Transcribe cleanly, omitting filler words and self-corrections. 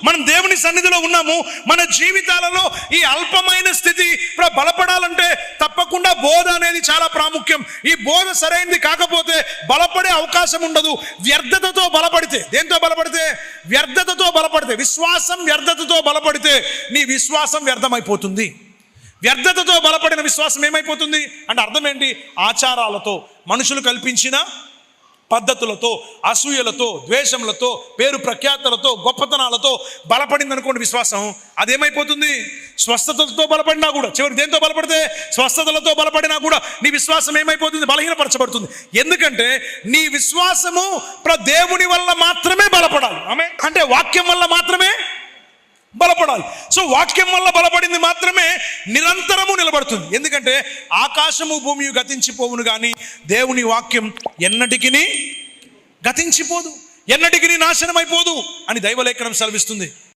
మనం దేవుని సన్నిధిలో ఉన్నాము. మన జీవితాలలో ఈ అల్పమైన స్థితి బలపడాలంటే తప్పకుండా బోధ అనేది చాలా ప్రాముఖ్యం. ఈ బోధ సరైనది కాకపోతే బలపడే అవకాశం ఉండదు. వ్యర్థతతో బలపడితే, దేంతో బలపడితే? వ్యర్థతతో బలపడితే. విశ్వాసం వ్యర్థతతో బలపడితే నీ విశ్వాసం వ్యర్థమైపోతుంది. వ్యర్థతతో బలపడిన విశ్వాసం ఏమైపోతుంది అంటే అర్థం ఏంటి? ఆచారాలతో, మనుషులు కల్పించిన పద్ధతులతో, అసూయలతో, ద్వేషములతో, పేరు ప్రఖ్యాతలతో, గొప్పతనాలతో బలపడింది అనుకోండి విశ్వాసం. అదేమైపోతుంది? స్వస్థతలతో బలపడినా కూడా, చివరికి దేంతో బలపడితే? స్వస్థతలతో బలపడినా కూడా నీ విశ్వాసం ఏమైపోతుంది? బలహీనపరచబడుతుంది. ఎందుకంటే నీ విశ్వాసము దేవుని వల్ల మాత్రమే బలపడాలి. ఆమె అంటే వాక్యం వల్ల మాత్రమే బలపడాలి. సో వాక్యం వల్ల బలపడింది మాత్రమే నిరంతరము నిలబడుతుంది. ఎందుకంటే ఆకాశము భూమి గతించిపోవును కానీ దేవుని వాక్యం ఎన్నటికి గతించిపోదు, ఎన్నటికి నాశనం అయిపోదు అని దైవలేఖనం సెలవిస్తుంది.